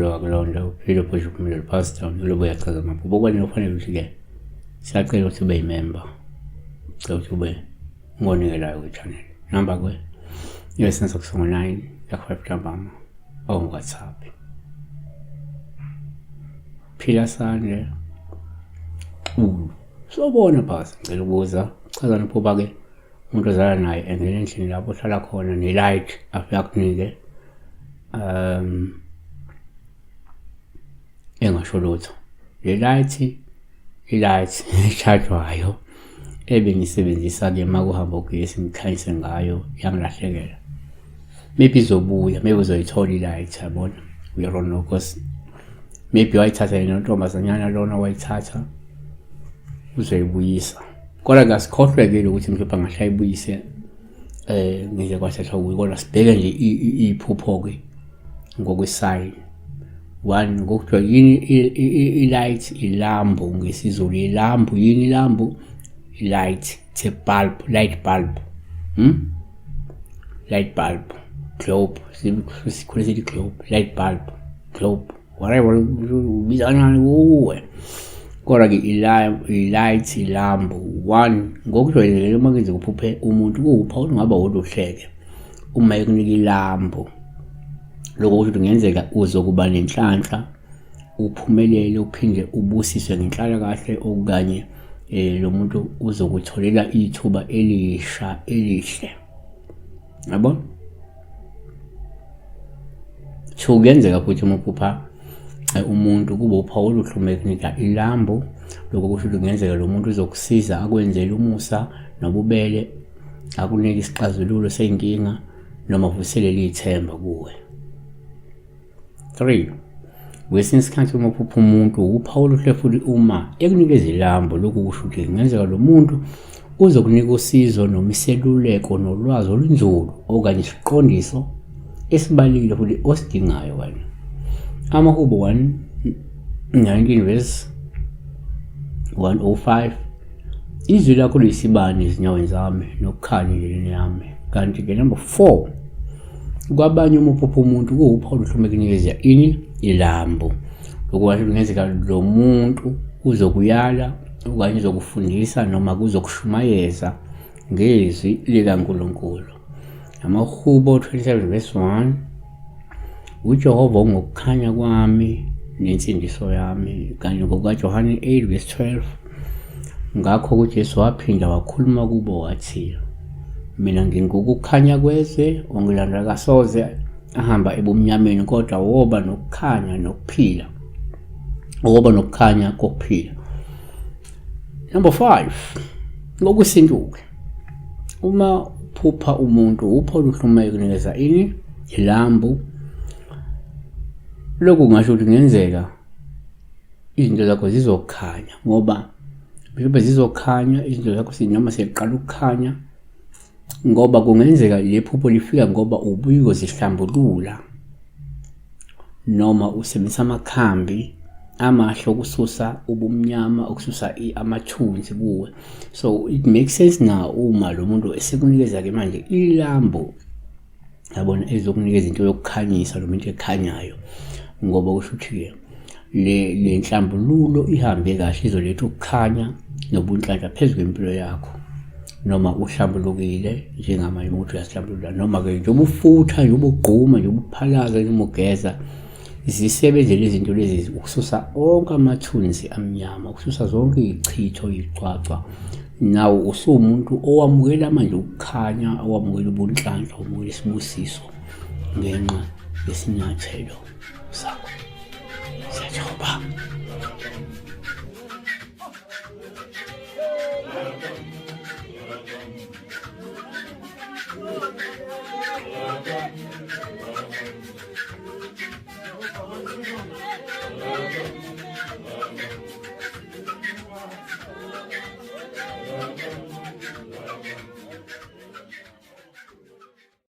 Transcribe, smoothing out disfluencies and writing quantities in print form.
usuke wakulonda uphile uphushe uphumile pass down ulobo yachaza amaphupho okanye ufanele ukuthi-ke siyacela ukuthi ube yimember cela ukuthi ube ngonikelayo kwi-channel number yesenza ku-9 ya-5 ntambama WhatsApp Phila Sandle sobona phasi ngicela ukubuza chaza nophupha-ke umuntu ozala naye engene endlini lapho ohlala khona ne-light afike akunike engasho lutho le light eshajwayo ebengiyisebenzisa-ke uma kuhamba ugesi ngikhanyise ngayo yangilahlekela maybe izobuya maybe uzoyithola i-light yabona we don't know because maybe wayithatha yena untombazanyana lona wayithatha uzoyibuyisa kodwa ngasikhohlwe-ke ukuthi mhlawumbe angahlayibuyise ngize kwathathwa kuyo kodwa sibheke nje iphupho-ke ngokwesayini one ngokuthiwa yini i-light ilambu ngesizulu ilambu yini ilambu light it's a bulb light bulb light bulb globe sikhule sithi globe light bulb globe whatever ubiza kanjani kuwe kodwa-ke i-light ilambu one ngokujwayelekile uma ngenze kuphuphe umuntu kuwupha ungaba woluhleke uma ekunika ilambu lokho kusho ukuthi kungenzeka uzokuba nenhlanhla uphumelele uphinde ubusiswe ngenhlalakahle okanye lo muntu uzokutholela ithuba elisha elihle yabona so kuyenzeka futhi uma uphupha umuntu kuba uphawu oluhlume ekunika ilambu lokho kusho ukuthi kungenzeka lo muntu uzokusiza akwenzele umusa nobubele akunika isixazululo senkinga noma vuselele ithemba kuwe 3 kwesinye isikhathi uma uphupha umuntu uphawu oluhle futhi uma ekunikeza ilambu lokho kusho ukuthi kungenzeka lo muntu uzokunika usizo noma iseluleko nolwazi olunzulu okanye isiqondiso esibalile futhi osidingayo wena amahubo 19 verse 105 izwi lakho liyisibani ezinyaweni zami nokukhanya endleleni yami kanti-ke number 4 kwabanye uma uphupha umuntu kuwuphawu oluhlume kunikeza ini ilambu lokwasho kungenzeka lo muntu uzokuyala okanye uzokufundisa noma kuzokushumayeza ngezwi likaNkulunkulu amahubo 27 verse 1 uJehova ngokukhanya kwami nensindiso yami kanye ngokaJohane 8 verse 12 ngakho uJesu waphinda wakhuluma kubo wathi mina ngingukukhanya kwezwe ongilanda kasoze ahamba ebumnyameni kodwa woba nokukhanya nokuphila woba nokukhanya kokuphila number 5 ngokusintuke uma uphupha umuntu upho luhlume kunikeza ini ilambu lokhu ngasho ukuthi kungenzeka izinto zakho zizokhanya ngoba mhlawumbe zizokhanya izinto zakho noma seqala ukukhanya ngoba kungenzeka lephupho lifika ngoba ubuyiko zihlambulula noma usebenzisa amakhambi amahle okususa ubumnyama okususa amathunzi kuwe so it makes sense now uma lo muntu esekunikeza-ke manje ilambu yabona ezokunikeza into yokukhanyisa lo muntu ekhanyayo ngoba kusho ukuthi-ke le nhlambululo ihambe kahle izoletha ukukhanya nobunhlanhla phezu kwempilo yakho noma uhlambulukile njengamanje ukuthi uyahlambulula noma-ke njengoba ufutha njengoba ugquma njengoba uphalaza njengoba ugeza zisebenze lezi zinto lezi ukususa onke amathunzi amnyama ukususa zonke izichitho izicwacwa nawe usuwumuntu owamukela manje ukukhanya owamukela ubunhlanhla owamukela isibusiso ngenxa yesinyathelo sakho. Siyajabula.